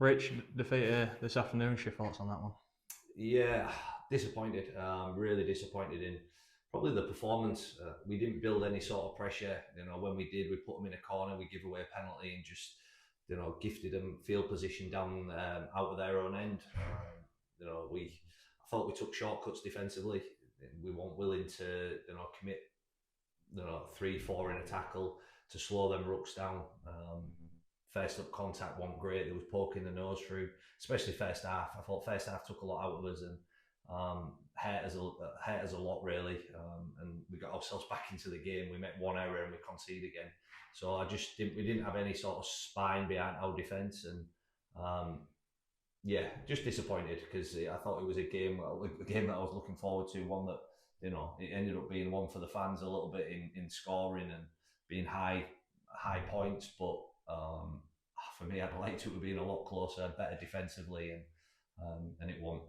Rich defeat this afternoon. Your thoughts on that one? Yeah, disappointed. Really disappointed in probably the performance. We didn't build any sort of pressure. When we did, we put them in a corner. We give away a penalty and just gifted them field position down out of their own end. I thought we took shortcuts defensively. We weren't willing to commit 3-4 in a tackle to slow them rooks down. First up contact wasn't great. There was poking the nose through, especially first half. I thought first half took a lot out of us and hurt us a lot really. And we got ourselves back into the game. We made one error and we conceded again. So we didn't have any sort of spine behind our defence and um, yeah, just disappointed because I thought it was a game that I was looking forward to. One that it ended up being one for the fans a little bit in scoring and being high points, but for me, I'd liked it to have been a lot closer, better defensively, and it won.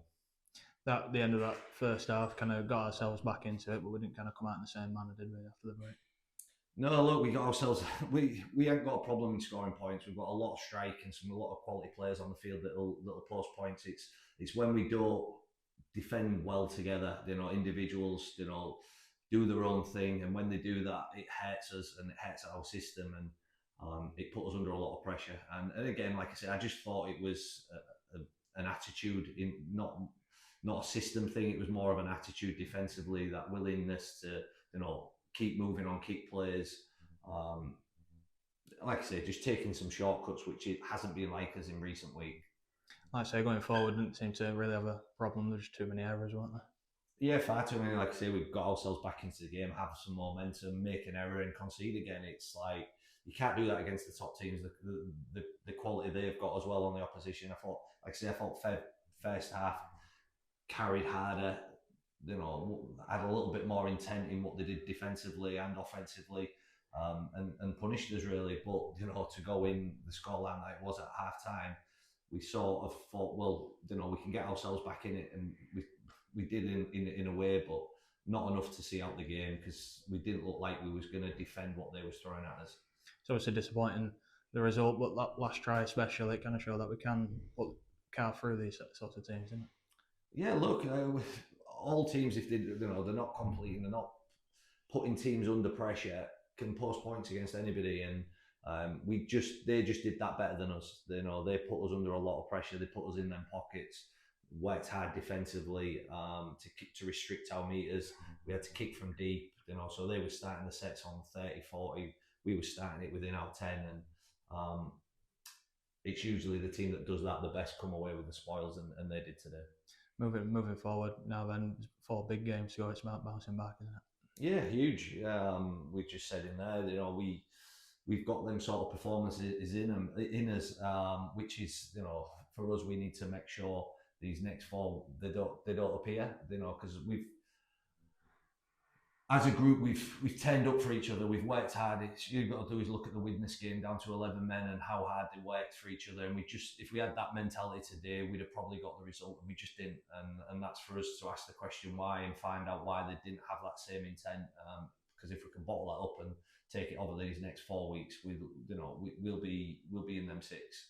That the end of that first half kind of got ourselves back into it, but we didn't kind of come out in the same manner, did we, after the break? No, look, we got ourselves. We ain't got a problem in scoring points. We've got a lot of strike and a lot of quality players on the field that'll post points. It's when we don't defend well together. Individuals. Do their own thing, and when they do that, it hurts us and it hurts our system, and it put us under a lot of pressure. And again, like I said, I just thought it was an attitude in not a system thing. It was more of an attitude defensively, that willingness to keep moving on, keep plays. Um, like I say, just taking some shortcuts, which it hasn't been like us in recent weeks. Like I say, going forward, didn't seem to really have a problem. There's too many errors, weren't there? Yeah, far too many. Like I say, we've got ourselves back into the game, have some momentum, make an error and concede again. It's like you can't do that against the top teams. The quality they've got as well on the opposition. I thought first half carried harder. Had a little bit more intent in what they did defensively and offensively, and punished us really. But to go in the scoreline like it was at half time, we sort of thought, well, we can get ourselves back in it, and we did in a way, but not enough to see out the game because we didn't look like we was going to defend what they was throwing at us. It's obviously disappointing the result, but that last try especially, it kind of showed that we can put car through these sorts of teams, isn't it? Yeah, look, all teams, if they're not completing, they're not putting teams under pressure, can post points against anybody, and they just did that better than us. They put us under a lot of pressure. They put us in them pockets, worked hard defensively to restrict our meters. We had to kick from deep, so they were starting the sets on 30, 40. We were starting it within our 10, and it's usually the team that does that the best come away with the spoils, and they did today. Moving forward now, then 4 big games to go. It's about bouncing back, isn't it? Yeah, huge. We just said in there, we've got them sort of performances in us, which is for us we need to make sure these next four they don't appear, because we've as a group, we've turned up for each other. We've worked hard. You've got to do is look at the Widnes game down to 11 men and how hard they worked for each other. And if we had that mentality today, we'd have probably got the result, and we just didn't. And that's for us to ask the question why and find out why they didn't have that same intent. Because if we can bottle that up and take it over these next 4 weeks, we'll be in them six.